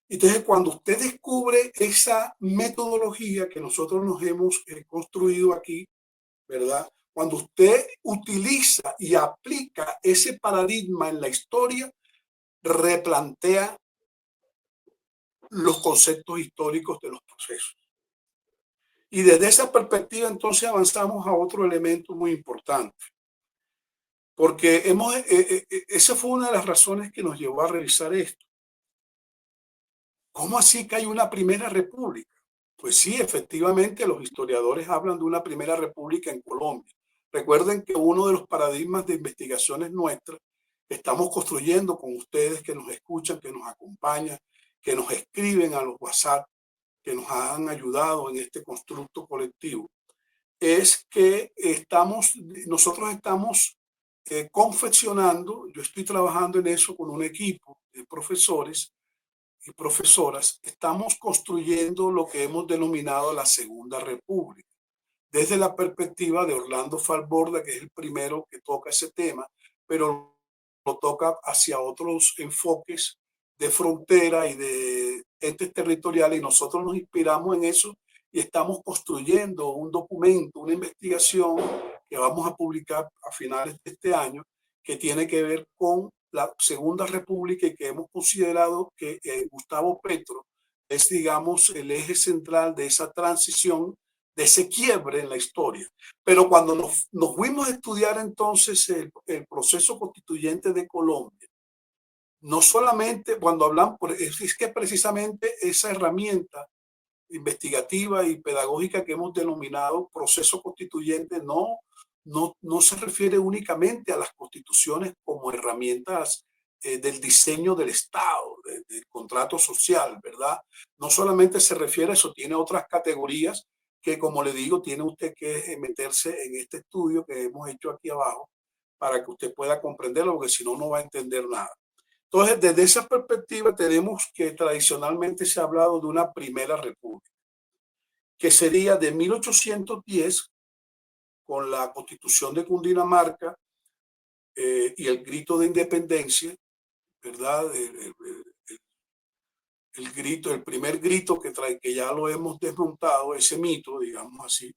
Entonces, cuando usted descubre esa metodología que nosotros nos hemos construido aquí, ¿verdad? Cuando usted utiliza y aplica ese paradigma en la historia, replantea los conceptos históricos de los procesos. Y desde esa perspectiva, entonces avanzamos a otro elemento muy importante. Porque esa fue una de las razones que nos llevó a realizar esto. ¿Cómo así que hay una primera república? Pues sí, efectivamente, los historiadores hablan de una primera república en Colombia. Recuerden que uno de los paradigmas de investigaciones nuestras que estamos construyendo con ustedes que nos escuchan, que nos acompañan, que nos escriben a los WhatsApp, que nos han ayudado en este constructo colectivo, es que nosotros estamos confeccionando, yo estoy trabajando en eso con un equipo de profesores y profesoras, estamos construyendo lo que hemos denominado la Segunda República, desde la perspectiva de Orlando Falborda, que es el primero que toca ese tema, pero lo toca hacia otros enfoques de frontera y de entes territoriales, y nosotros nos inspiramos en eso y estamos construyendo un documento, una investigación que vamos a publicar a finales de este año, que tiene que ver con la Segunda República y que hemos considerado que Gustavo Petro es, digamos, el eje central de esa transición, de ese quiebre en la historia. Pero cuando nos fuimos a estudiar entonces el proceso constituyente de Colombia, no solamente cuando hablamos, es que precisamente esa herramienta investigativa y pedagógica que hemos denominado proceso constituyente no se refiere únicamente a las constituciones como herramientas del diseño del Estado, del contrato social, ¿verdad? No solamente se refiere a eso, tiene otras categorías que, como le digo, tiene usted que meterse en este estudio que hemos hecho aquí abajo para que usted pueda comprenderlo, porque si no, no va a entender nada. Entonces, desde esa perspectiva tenemos que tradicionalmente se ha hablado de una primera república, que sería de 1810 con la Constitución de Cundinamarca y el grito de independencia, ¿verdad? El grito, el primer grito que ya lo hemos desmontado, ese mito, digamos así,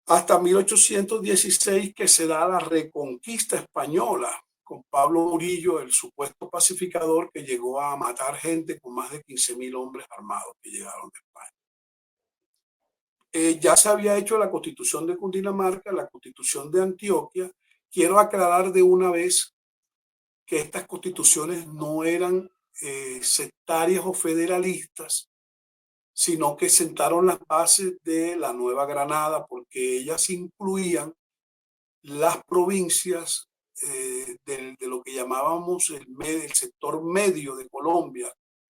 hasta 1816 que se da la reconquista española con Pablo Murillo, el supuesto pacificador que llegó a matar gente con más de 15.000 hombres armados que llegaron de España. Ya se había hecho la Constitución de Cundinamarca, la Constitución de Antioquia. Quiero aclarar de una vez que estas constituciones no eran sectarias o federalistas, sino que sentaron las bases de la Nueva Granada, porque ellas incluían las provincias de lo que llamábamos el sector medio de Colombia,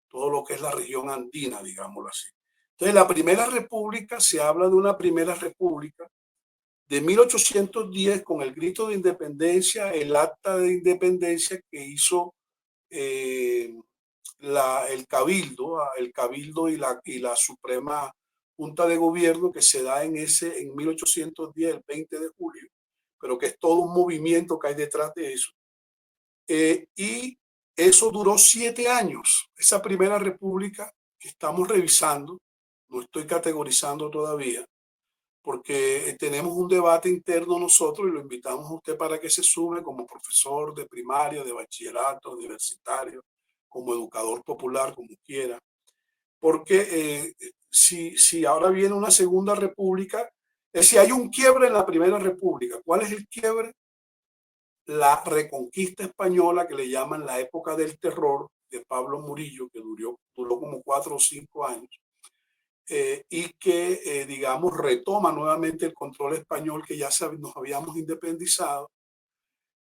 todo lo que es la región andina, digámoslo así. Entonces, la primera república, se habla de una primera república de 1810 con el grito de independencia, el acta de independencia que hizo el cabildo y la Suprema Junta de Gobierno, que se da en 1810, el 20 de julio, pero que es todo un movimiento que hay detrás de eso. Y eso duró 7 años, esa primera república que estamos revisando, no estoy categorizando todavía, porque tenemos un debate interno nosotros y lo invitamos a usted para que se sume como profesor de primaria, de bachillerato, universitario, como educador popular, como quiera. Porque si ahora viene una segunda república, si hay un quiebre en la primera república, ¿cuál es el quiebre? La reconquista española, que le llaman la época del terror, de Pablo Murillo, que duró como 4 o 5 años, y que, digamos, retoma nuevamente el control español que ya nos habíamos independizado,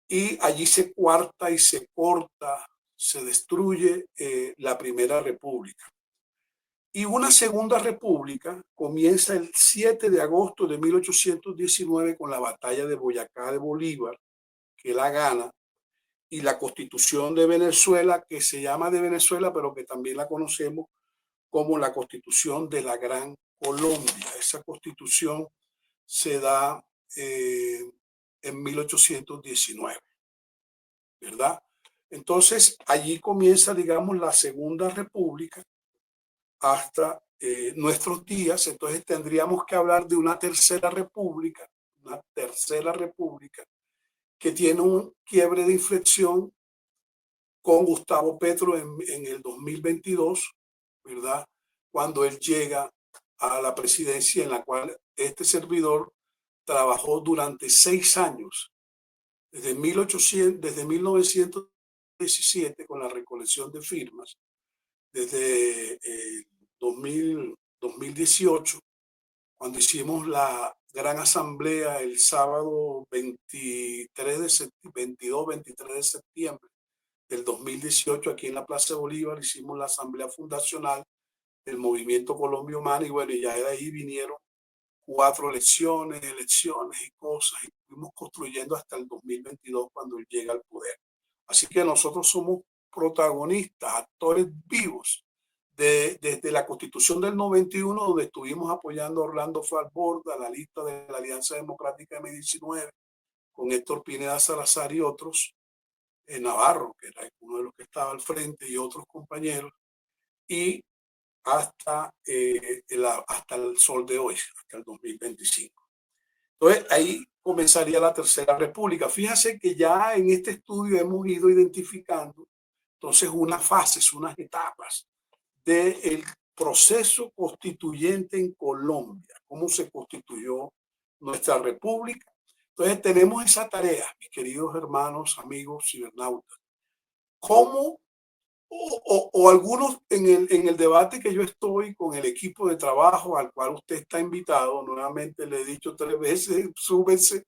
y allí se cuarta y se corta, se destruye la primera república. Y una segunda república comienza el 7 de agosto de 1819 con la batalla de Boyacá de Bolívar, que la gana, y la Constitución de Venezuela, que se llama de Venezuela, pero que también la conocemos como la Constitución de la Gran Colombia. Esa Constitución se da en 1819, ¿verdad? Entonces, allí comienza, digamos, la Segunda República hasta nuestros días. Entonces, tendríamos que hablar de una tercera república, que tiene un quiebre de inflexión con Gustavo Petro en el 2022, ¿verdad? Cuando él llega a la presidencia, en la cual este servidor trabajó durante 6 años, desde 1917 con la recolección de firmas, desde 2018, cuando hicimos la gran asamblea el sábado 22-23 de septiembre del 2018, aquí en la Plaza de Bolívar, hicimos la asamblea fundacional del Movimiento Colombia Humana, y bueno, ya de ahí vinieron 4 elecciones y cosas, y fuimos construyendo hasta el 2022 cuando él llega al poder. Así que nosotros somos protagonistas, actores vivos, desde la Constitución del 91, donde estuvimos apoyando a Orlando Falborda, la lista de la Alianza Democrática M19, con Héctor Pineda Salazar y otros, Navarro, que era uno de los que estaba al frente, y otros compañeros, y hasta el sol de hoy, hasta el 2025. Entonces, ahí comenzaría la Tercera República. Fíjese que ya en este estudio hemos ido identificando entonces unas fases, unas etapas del proceso constituyente en Colombia, cómo se constituyó nuestra república. Entonces, tenemos esa tarea, mis queridos hermanos, amigos cibernautas. ¿Cómo o algunos en el debate que yo estoy con el equipo de trabajo al cual usted está invitado, nuevamente le he dicho 3 veces, súbense,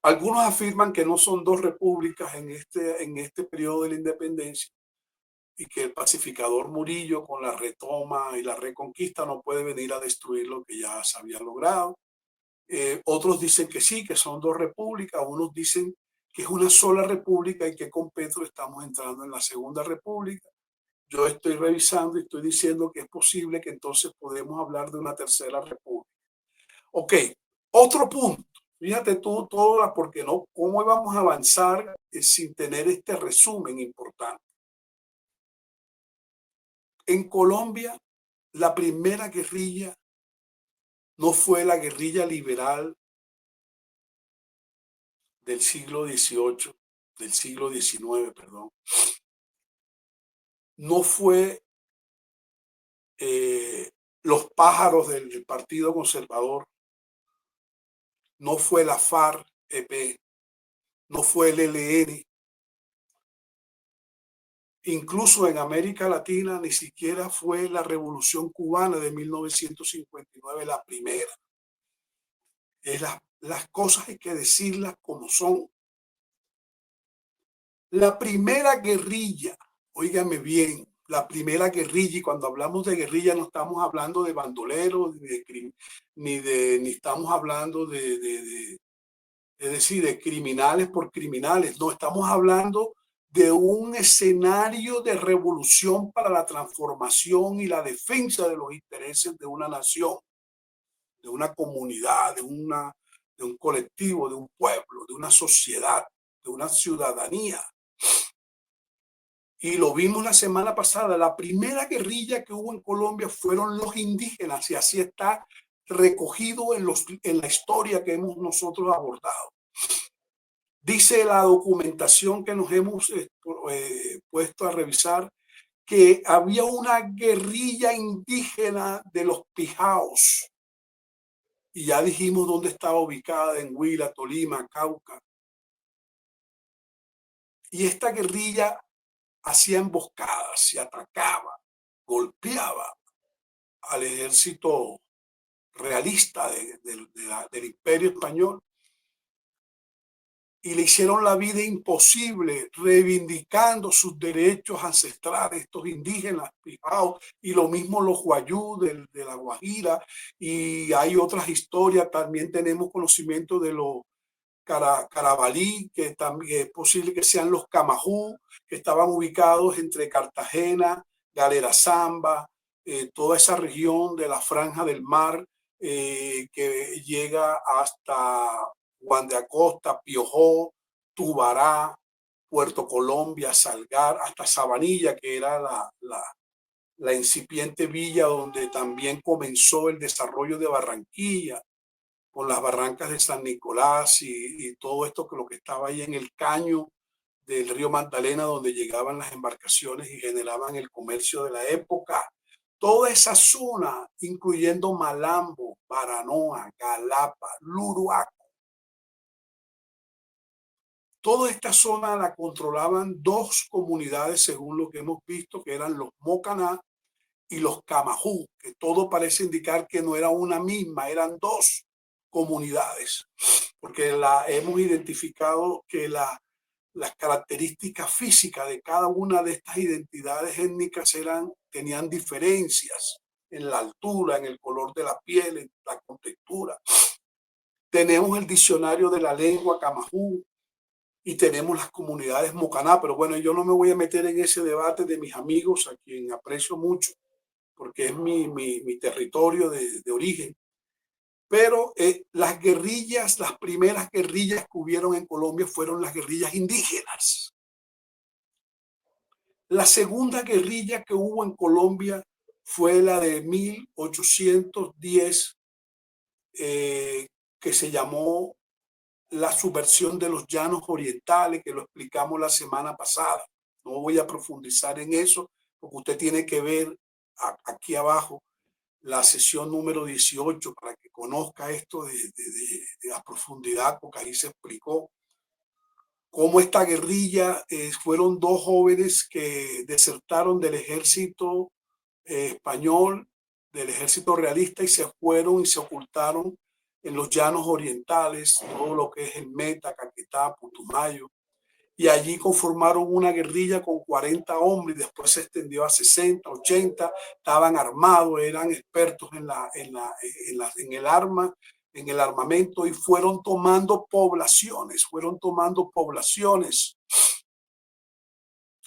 algunos afirman que no son 2 repúblicas en este periodo de la independencia, y que el pacificador Murillo, con la retoma y la reconquista, no puede venir a destruir lo que ya se había logrado. Otros dicen que sí, que son 2 repúblicas. Unos dicen que es una sola república y que con Petro estamos entrando en la Segunda República. Yo estoy revisando y estoy diciendo que es posible que entonces podemos hablar de una Tercera República. Ok, otro punto. Fíjate tú, todas, porque no, ¿cómo vamos a avanzar sin tener este resumen importante? En Colombia, la primera guerrilla no fue la guerrilla liberal del siglo XVIII, del siglo XIX, perdón. No fue los pájaros del Partido Conservador, no fue la FARC-EP, no fue el ELN. Incluso en América Latina ni siquiera fue la Revolución Cubana de 1959 la primera. Las cosas hay que decirlas como son. La primera guerrilla, óigame bien, la primera guerrilla, y cuando hablamos de guerrilla no estamos hablando de bandoleros, ni estamos hablando es decir, de criminales por criminales, no, estamos hablando de un escenario de revolución para la transformación y la defensa de los intereses de una nación, de una comunidad, de un colectivo, de un pueblo, de una sociedad, de una ciudadanía. Y lo vimos la semana pasada, la primera guerrilla que hubo en Colombia fueron los indígenas, y así está recogido en la historia que hemos nosotros abordado. Dice la documentación que nos hemos puesto a revisar que había una guerrilla indígena de los Pijaos, y ya dijimos dónde estaba ubicada, en Huila, Tolima, Cauca. Y esta guerrilla hacía emboscadas, se atacaba, golpeaba al ejército realista del Imperio Español, y le hicieron la vida imposible reivindicando sus derechos ancestrales, estos indígenas pijaos, y lo mismo los guayú de la Guajira, y hay otras historias. También tenemos conocimiento de los carabalí, que también es posible que sean los camajú, que estaban ubicados entre Cartagena, Galera Zamba, toda esa región de la Franja del Mar, que llega hasta Juan de Acosta, Piojó, Tubará, Puerto Colombia, Salgar, hasta Sabanilla, que era la incipiente villa donde también comenzó el desarrollo de Barranquilla, con las barrancas de San Nicolás y todo esto, que lo que estaba ahí en el caño del río Magdalena, donde llegaban las embarcaciones y generaban el comercio de la época. Toda esa zona, incluyendo Malambo, Baranoa, Galapa, Luruaco, toda esta zona la controlaban dos comunidades, según lo que hemos visto, que eran los Mocaná y los Camajú, que todo parece indicar que no era una misma, eran dos comunidades, porque hemos identificado que las características físicas de cada una de estas identidades étnicas tenían diferencias en la altura, en el color de la piel, en la contextura. Tenemos el diccionario de la lengua Camajú y tenemos las comunidades Mocaná, pero bueno, yo no me voy a meter en ese debate de mis amigos, a quien aprecio mucho, porque es mi territorio de origen. Pero las guerrillas, las primeras guerrillas que hubieron en Colombia fueron las guerrillas indígenas. La segunda guerrilla que hubo en Colombia fue la de 1810, que se llamó la subversión de los llanos orientales, que lo explicamos la semana pasada. No voy a profundizar en eso, porque usted tiene que ver aquí abajo la sesión número 18 para que conozca esto de la profundidad, porque ahí se explicó cómo esta guerrilla fueron dos jóvenes que desertaron del ejército español, del ejército realista, y se fueron y se ocultaron en los llanos orientales, todo lo que es el Meta, Caquetá, Putumayo, y allí conformaron una guerrilla con 40 hombres, y después se extendió a 60, 80, estaban armados, eran expertos en el arma, en el armamento, y fueron tomando poblaciones,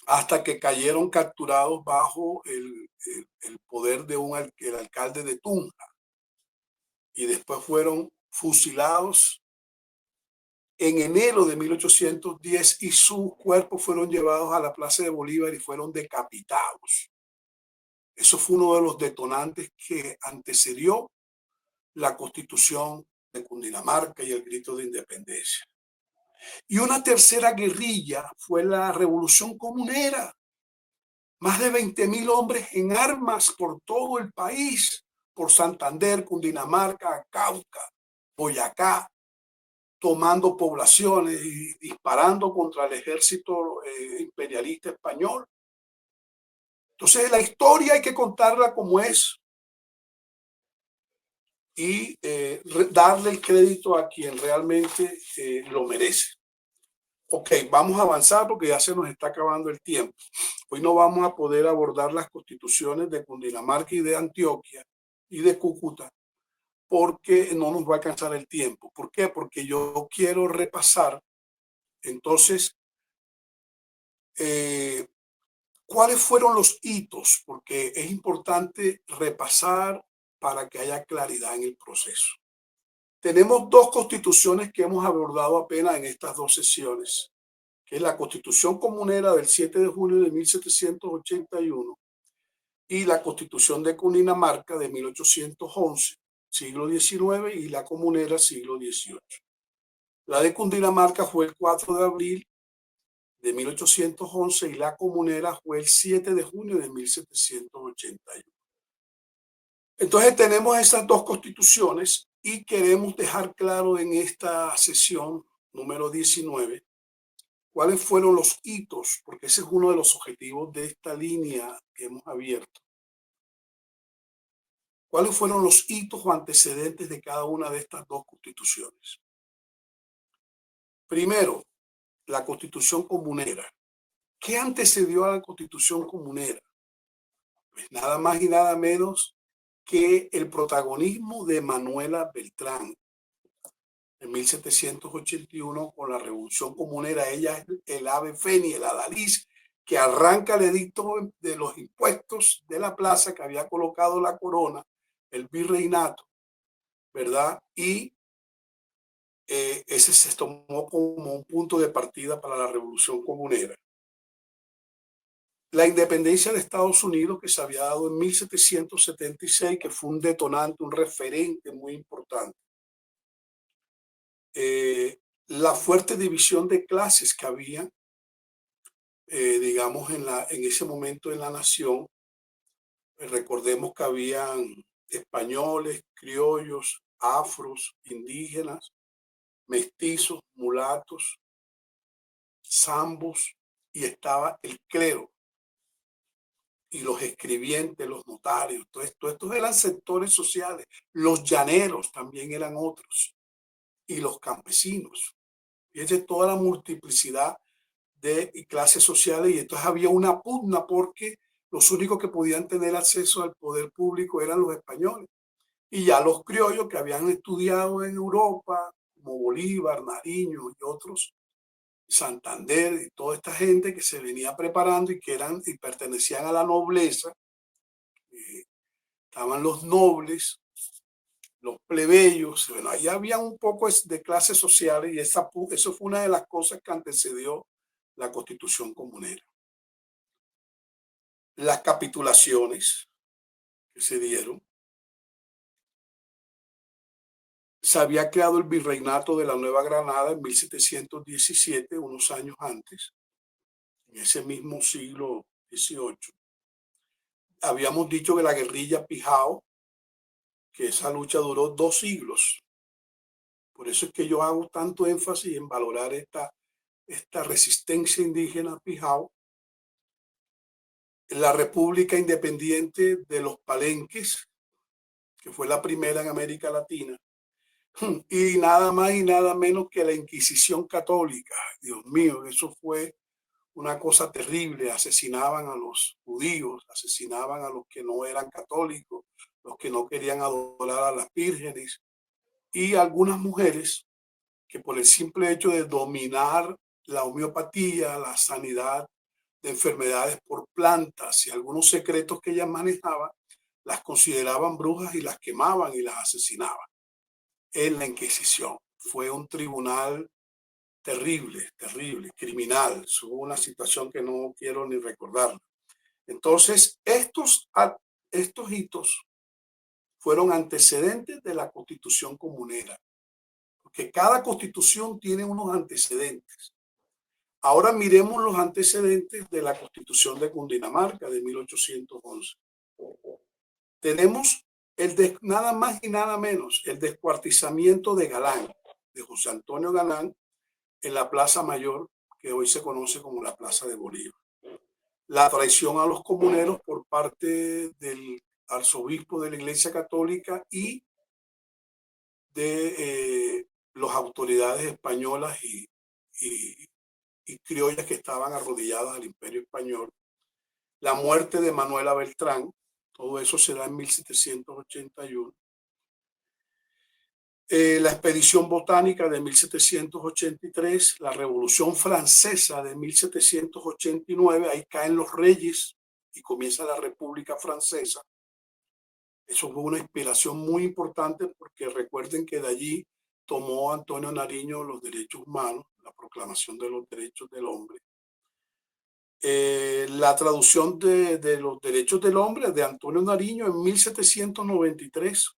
hasta que cayeron capturados bajo el poder de el alcalde de Tunja, y después fueron fusilados en enero de 1810, y sus cuerpos fueron llevados a la Plaza de Bolívar y fueron decapitados. Eso fue uno de los detonantes que antecedió la Constitución de Cundinamarca y el grito de independencia. Y una tercera guerrilla fue la Revolución Comunera. Más de 20.000 hombres en armas por todo el país, por Santander, Cundinamarca, Cauca, Boyacá, tomando poblaciones y disparando contra el ejército imperialista español. Entonces, la historia hay que contarla como es y darle el crédito a quien realmente lo merece. Ok, vamos a avanzar porque ya se nos está acabando el tiempo. Hoy no vamos a poder abordar las constituciones de Cundinamarca y de Antioquia y de Cúcuta, porque no nos va a alcanzar el tiempo. ¿Por qué? Porque yo quiero repasar entonces cuáles fueron los hitos, porque es importante repasar para que haya claridad en el proceso. Tenemos dos constituciones que hemos abordado apenas en estas dos sesiones, que es la Constitución Comunera del 7 de junio de 1781 y la Constitución de Cundinamarca de 1811, siglo XIX, y la Comunera, siglo XVIII. La de Cundinamarca fue el 4 de abril de 1811 y la Comunera fue el 7 de junio de 1781. Entonces tenemos esas dos constituciones y queremos dejar claro en esta sesión número 19 cuáles fueron los hitos, porque ese es uno de los objetivos de esta línea que hemos abierto. ¿Cuáles fueron los hitos o antecedentes de cada una de estas dos constituciones? Primero, la Constitución Comunera. ¿Qué antecedió a la Constitución Comunera? Pues nada más y nada menos que el protagonismo de Manuela Beltrán. En 1781, con la Revolución Comunera, ella es el ave fénix, el adalid, que arranca el edicto de los impuestos de la plaza que había colocado la corona, el virreinato, ¿verdad? Y ese se tomó como un punto de partida para la Revolución Comunera. La independencia de Estados Unidos, que se había dado en 1776, que fue un detonante, un referente muy importante. La fuerte división de clases que había, digamos, en ese momento en la nación. Recordemos que habían españoles, criollos, afros, indígenas, mestizos, mulatos, zambos, y estaba el clero y los escribientes, los notarios. Todos estos eran sectores sociales. Los llaneros también eran otros, y los campesinos. Fíjense toda la multiplicidad de clases sociales, y entonces había una pugna porque los únicos que podían tener acceso al poder público eran los españoles. Y ya los criollos que habían estudiado en Europa, como Bolívar, Nariño y otros, Santander y toda esta gente que se venía preparando y que eran y pertenecían a la nobleza, estaban los nobles, los plebeyos. Bueno, ahí había un poco de clases sociales, y eso fue una de las cosas que antecedió la Constitución Comunera. Las capitulaciones que se dieron. Se había creado el virreinato de la Nueva Granada en 1717, unos años antes, en ese mismo siglo XVIII. Habíamos dicho que la guerrilla Pijao, que esa lucha duró 2 siglos. Por eso es que yo hago tanto énfasis en valorar esta resistencia indígena Pijao. La República Independiente de los Palenques, que fue la primera en América Latina, y nada más y nada menos que la Inquisición Católica. Dios mío, eso fue una cosa terrible. Asesinaban a los judíos, asesinaban a los que no eran católicos, los que no querían adorar a las vírgenes, y algunas mujeres que por el simple hecho de dominar la homeopatía, la sanidad de enfermedades por plantas y algunos secretos que ellas manejaban, las consideraban brujas y las quemaban y las asesinaban. En la Inquisición fue un tribunal terrible, terrible, criminal. Hubo una situación que no quiero ni recordar. Entonces, estos hitos fueron antecedentes de la Constitución Comunera, porque cada constitución tiene unos antecedentes. Ahora miremos los antecedentes de la Constitución de Cundinamarca de 1811. Tenemos nada más y nada menos el descuartizamiento de Galán, de José Antonio Galán, en la Plaza Mayor, que hoy se conoce como la Plaza de Bolívar. La traición a los comuneros por parte del arzobispo de la Iglesia Católica y de las autoridades españolas y criollas que estaban arrodilladas al Imperio Español. La muerte de Manuela Beltrán, todo eso se da en 1781. La expedición botánica de 1783, la Revolución Francesa de 1789, ahí caen los reyes y comienza la República Francesa. Eso fue una inspiración muy importante, porque recuerden que de allí tomó Antonio Nariño los derechos humanos, la Proclamación de los Derechos del Hombre. La traducción de los derechos del hombre de Antonio Nariño en 1793.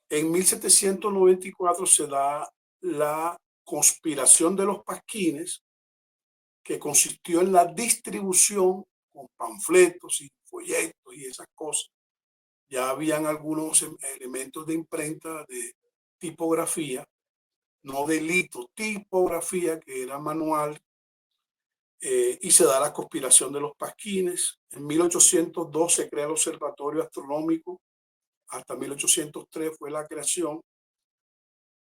En 1794 se da la conspiración de los pasquines, que consistió en la distribución con panfletos y folletos y esas cosas. Ya habían algunos elementos de imprenta, de tipografía, no delito, tipografía, que era manual, y se da la conspiración de los pasquines. En 1802 se crea el Observatorio Astronómico, hasta 1803 fue la creación.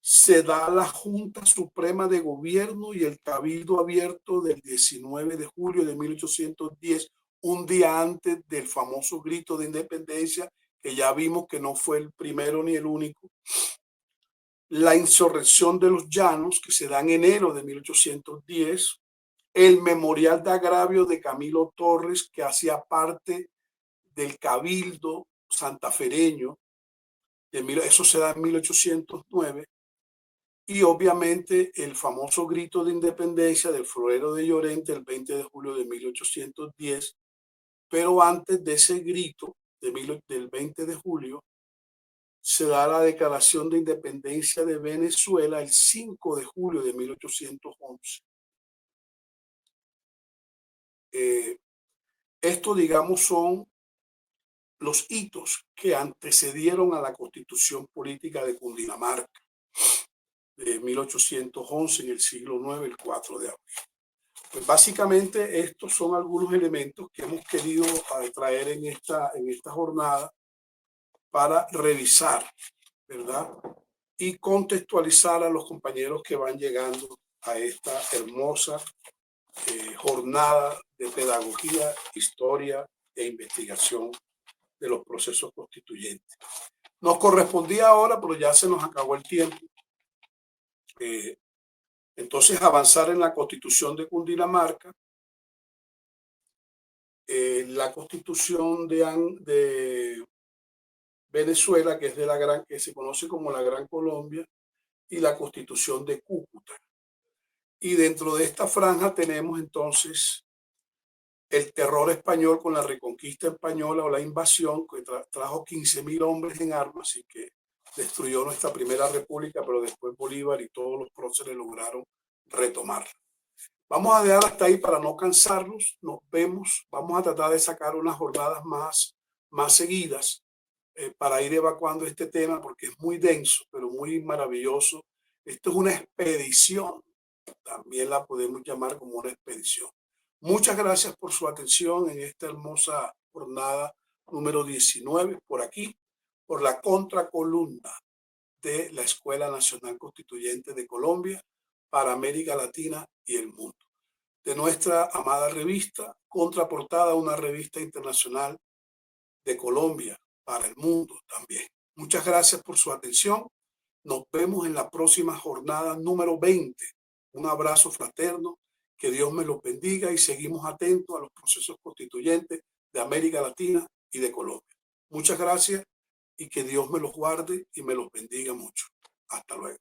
Se da la Junta Suprema de Gobierno y el Cabildo Abierto del 19 de julio de 1810, un día antes del famoso grito de independencia, que ya vimos que no fue el primero ni el único. La insurrección de los llanos, que se da en enero de 1810. El memorial de agravio de Camilo Torres, que hacía parte del Cabildo santafereño, eso se da en 1809. Y obviamente el famoso grito de independencia del Florero de Llorente el 20 de julio de 1810. Pero antes de ese grito del 20 de julio, se da la declaración de independencia de Venezuela el 5 de julio de 1811. Esto, digamos, son los hitos que antecedieron a la Constitución Política de Cundinamarca de 1811 en el siglo IX, el 4 de abril. Pues básicamente estos son algunos elementos que hemos querido traer en esta jornada para revisar, ¿verdad? Y contextualizar a los compañeros que van llegando a esta hermosa jornada de pedagogía, historia e investigación de los procesos constituyentes. Nos correspondía ahora, pero ya se nos acabó el tiempo. Entonces, avanzar en la Constitución de Cundinamarca, la Constitución de Venezuela, que es que se conoce como la Gran Colombia, y la Constitución de Cúcuta. Y dentro de esta franja tenemos entonces el terror español con la reconquista española o la invasión, que trajo 15.000 hombres en armas y que destruyó nuestra primera república, pero después Bolívar y todos los próceres lograron retomarla. Vamos a dejar hasta ahí para no cansarnos. Nos vemos. Vamos a tratar de sacar unas jornadas más seguidas para ir evacuando este tema, porque es muy denso, pero muy maravilloso. Esto es una expedición. También la podemos llamar como una expedición. Muchas gracias por su atención en esta hermosa jornada número 19, por aquí, por la contracolumna de la Escuela Nacional Constituyente de Colombia para América Latina y el mundo. De nuestra amada revista, Contraportada, una revista internacional de Colombia para el mundo también. Muchas gracias por su atención. Nos vemos en la próxima jornada número 20. Un abrazo fraterno, que Dios me los bendiga y seguimos atentos a los procesos constituyentes de América Latina y de Colombia. Muchas gracias y que Dios me los guarde y me los bendiga mucho. Hasta luego.